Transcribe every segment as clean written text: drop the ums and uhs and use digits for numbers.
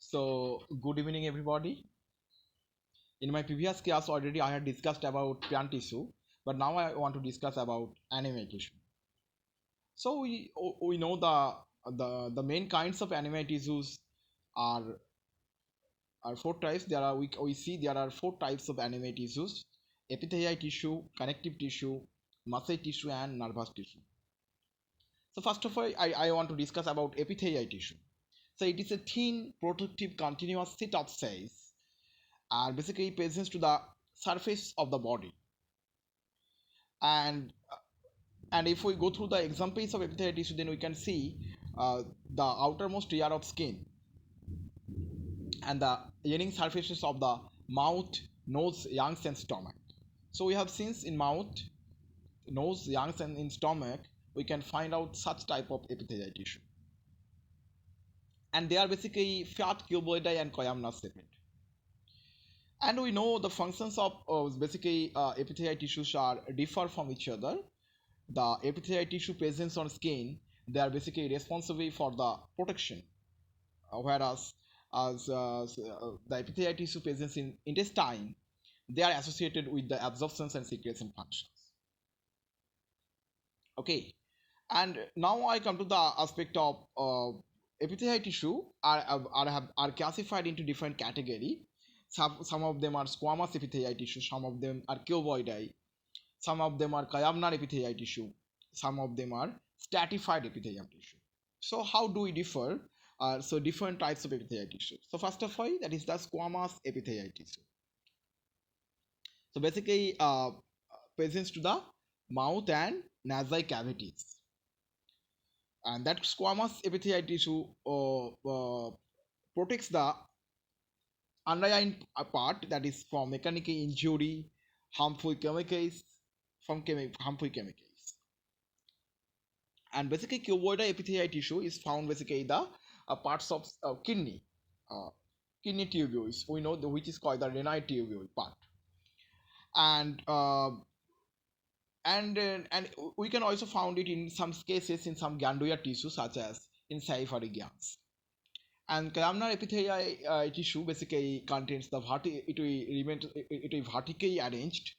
So good evening everybody. In my previous class already I had discussed about plant tissue, but now I want to discuss about animal tissue. So we know the main kinds of animal tissues are four types. We see there are four types of animal tissues: epithelial tissue, connective tissue, muscle tissue, and nervous tissue. So first of all, I want to discuss about epithelial tissue. So it is a thin, protective, continuous sheet of cells are basically present to the surface of the body. And if we go through the examples of epithelial tissue, then we can see the outermost layer of skin and the lining surfaces of the mouth, nose, lungs, and stomach. So we have seen in mouth, nose, lungs, and in stomach we can find out such type of epithelial tissue, and they are basically fat, cuboidal, and columnar segment. And we know the functions of basically epithelial tissues are differ from each other. The epithelial tissue presence on skin, they are basically responsible for the protection, whereas the epithelial tissue presence in intestine, they are associated with the absorption and secretion functions. Okay, and now I come to the aspect of epithelial tissue are classified into different category. Some of them are squamous epithelial tissue, some of them are cuboidal, some of them are columnar epithelial tissue, some of them are stratified epithelial tissue. So how do we differ? So different types of epithelial tissue. So first of all, that is the squamous epithelial tissue. So basically presents to the mouth and nasal cavities, and that squamous epithelial tissue protects the underlying part, that is from mechanical injury, harmful chemicals, harmful chemicals. And basically cuboidal epithelial tissue is found basically the parts of kidney tubules, we know which is called the renal tubule part. And we can also found it in some cases in some glandular tissue such as in salivary glands. And columnar epithelial tissue basically contains the it will vertically arranged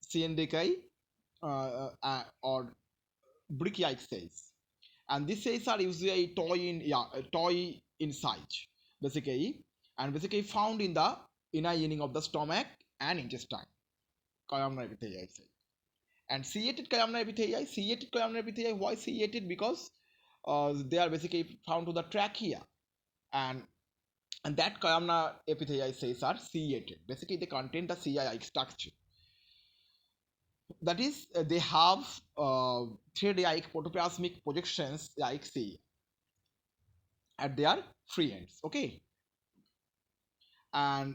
cylindrical or brick-like cells, and these cells are usually toy in size basically, and basically found in the inner lining of the stomach and intestine, columnar epithelial cell. And ciliated columnar epithelial, why ciliated? Because they are basically found to the trachea, and that columnar epithelial cells are ciliated. Basically they contain the cilia-like structure, that is they have thread-like protoplasmic projections like cilia at their free ends. Okay, and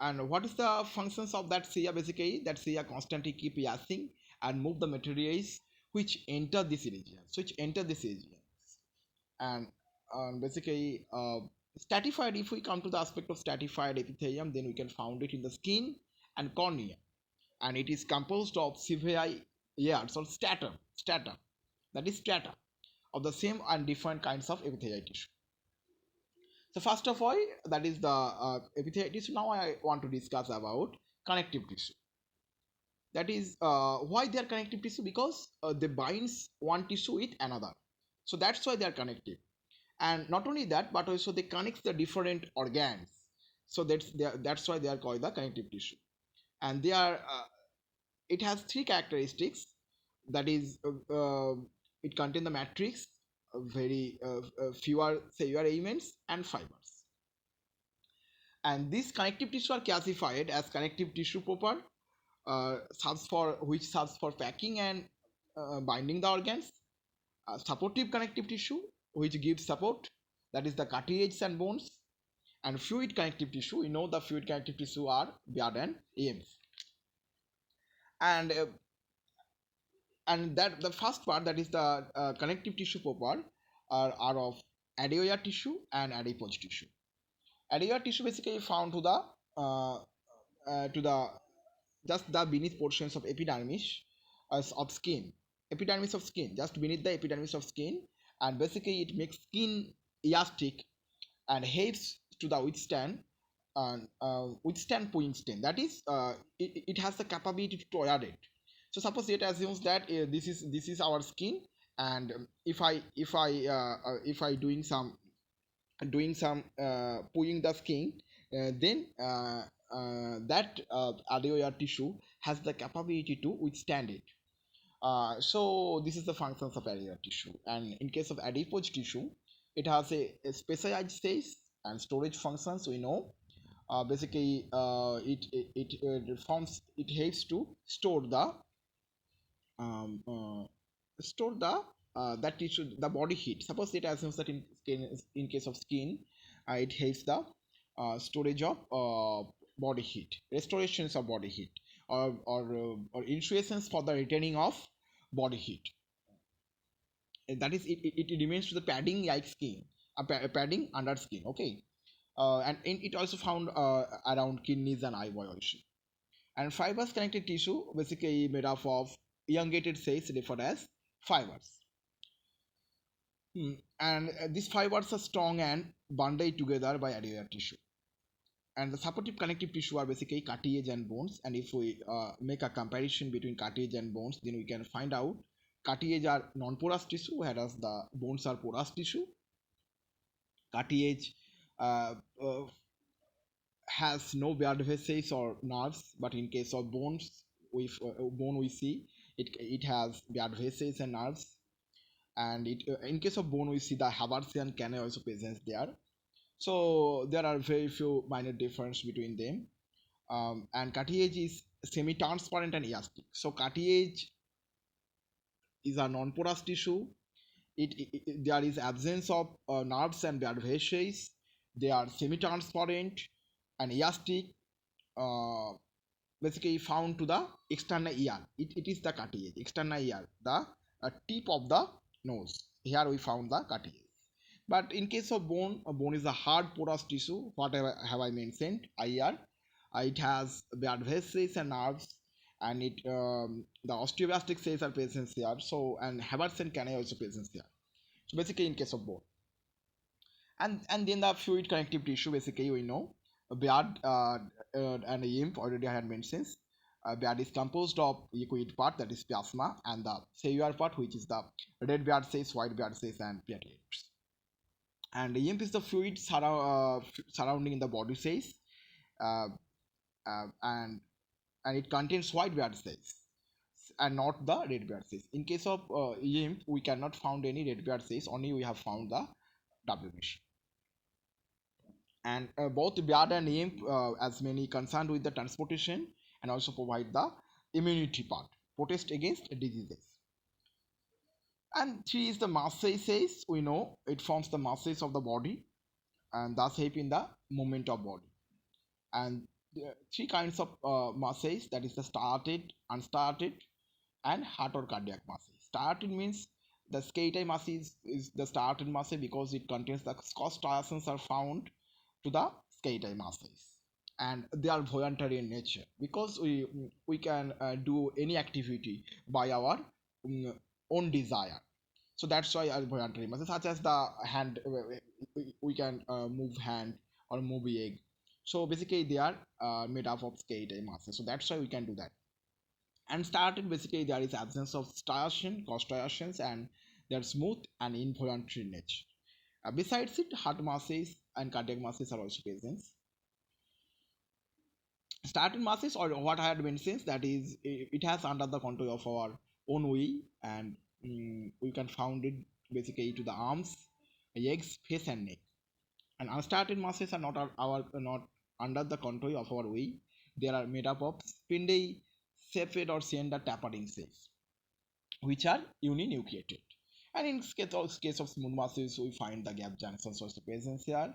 and what is the functions of that cilia? Basically that cilia constantly keep reacting and move the materials which enter this region. And basically stratified, if we come to the aspect of stratified epithelium, then we can find it in the skin and cornea, and it is composed of several layers or strata, that is strata of the same and different kinds of epithelial tissue. So first of all, that is the epithelial tissue. Now I want to discuss about connective tissue. That is why they are connective tissue, because they binds one tissue with another, so that's why they are connective. And not only that, but also they connect the different organs, so that's why they are called the connective tissue. And they are it has three characteristics, that is it contains the matrix, very fewer cellular elements and fibers. And these connective tissue are classified as connective tissue proper, serves for packing and binding the organs, supportive connective tissue which gives support, that is the cartilage and bones, and fluid connective tissue. We know the fluid connective tissue are blood and lymph. And that the first part, that is the connective tissue proper, are of adenoid tissue and adipose tissue. Adenoid tissue basically found to the just the beneath portions of epidermis of skin, just beneath the epidermis of skin, and basically it makes skin elastic and helps to the withstand pulling strain. That is, it has the capability to tolerate. So suppose it assumes that this is our skin, and if I doing some pulling the skin, then that alveolar tissue has the capability to withstand it. So this is the functions of alveolar tissue, and in case of adipose tissue, it has a specialized space and storage functions. We know, basically, it helps to um, uh, store the that tissue, the body heat. Suppose it assumes that in case of skin, it helps the storage of body heat, restorations of body heat, or insuations for the retaining of body heat. That is, it remains to the padding like skin, a padding under skin. Okay. And it also found around kidneys and eyeball also. And fibrous connective tissue basically made up of elongated cells referred as fibers. And these fibers are strong and bundled together by alveolar tissue. And the supportive connective tissue are basically cartilage and bones. And if we make a comparison between cartilage and bones, then we can find out cartilage are non-porous tissue, whereas the bones are porous tissue. Cartilage uh, uh, has no blood vessels or nerves, but in case of bones, bone we see it has blood vessels and nerves. And in case of bone we see the Haversian canal also present there. So there are very few minor difference between them. And cartilage is semi-transparent and elastic. So cartilage is a non-porous tissue. There is absence of nerves and blood vessels. They are semi-transparent and elastic, uh, basically found to the external ear. It is the cartilage, external ear, the tip of the nose. Here we found the cartilage. But in case of bone, a bone is a hard porous tissue. Whatever have I mentioned earlier, it has blood vessels and nerves, and the osteoblastic cells are present here. So, and Haversian canal also present here. So basically, in case of bone, and then the fluid connective tissue, basically we know blood and lymph already I had mentioned. Blood is composed of liquid part, that is plasma, and the cellular part, which is the red blood cells, white blood cells, and platelets. And the lymph is the fluid surrounding the body cells, uh, uh, and and it contains white blood cells and not the red blood cells. In case of lymph, we cannot found any red blood cells, only we have found the WBC. And both blood and lymph, as many concerned with the transportation and also provide the immunity part, protest against diseases. And three is the muscle cells. We know it forms the muscles of the body and thus help in the movement of body. And three kinds of muscles, that is the started, unstarted, and heart or cardiac muscle. Started means the skeletal muscle is the started muscle because it contains the striations are found to the skeletal muscles, and they are voluntary in nature because we can do any activity by our own desire. So that's why are voluntary muscles, such as the hand. We can move hand or move leg. So basically, they are made up of skeletal muscles. So that's why we can do that. And started, basically there is absence of striation, striations, and they are smooth and involuntary in nature. Besides it, heart muscles and cardiac muscles are also present. Starting muscles, or what I had mentioned, that is, it has under the control of our own will, and we can found it basically to the arms, legs, face, and neck. And unstarted muscles are not under the control of our will. They are made up of spindle, cepheid, or cylinder tapering cells, which are uninucleated. And in case of smooth muscles, we find the gap junctions also present here.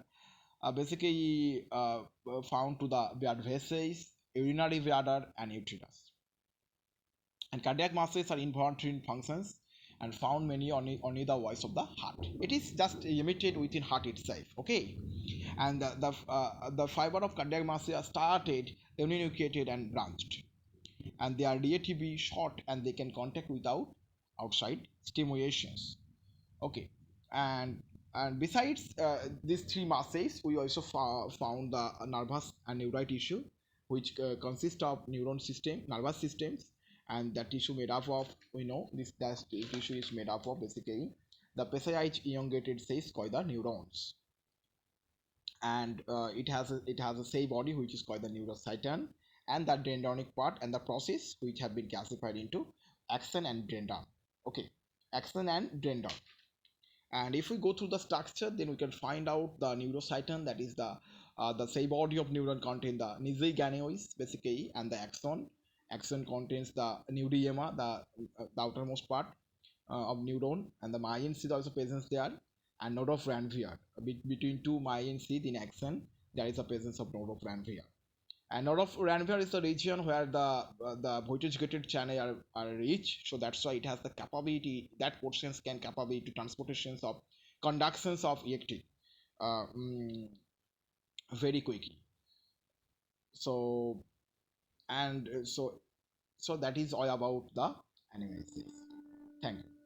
Basically found to the blood vessels, urinary bladder, and uterus. And cardiac muscles are involuntary in functions and found many only the voice of the heart. It is just limited within heart itself. Okay, and the fiber of cardiac muscle are started, uninucleated, and branched, and they are relatively short and they can contact without outside stimulations. Okay, and And besides these three masses, we also found the nervous and neural tissue, which consists of neuron system, nervous systems, and that tissue made up of, we know this that tissue is made up of basically the precise elongated cells called the neurons, and it has a cell body which is called the neurocyte, and the dendronic part and the process which have been classified into axon and dendron. Okay, axon and dendron. And if we go through the structure, then we can find out the neurocyton, that is the cell body of neuron contain the nizi ganoids basically, and the axon. Axon contains the neuriema, the outermost part of neuron, and the myelin sheath also presence there, and node of Ranvier. Between two myelin sheath in axon, there is a presence of node of Ranvier. And node of Ranvier is the region where the voltage gated channel are rich, so that's why it has the capability, that portions can capability to transportations of conductions of electric uh, mm, very quickly. So and so that is all about the analysis. Thank you.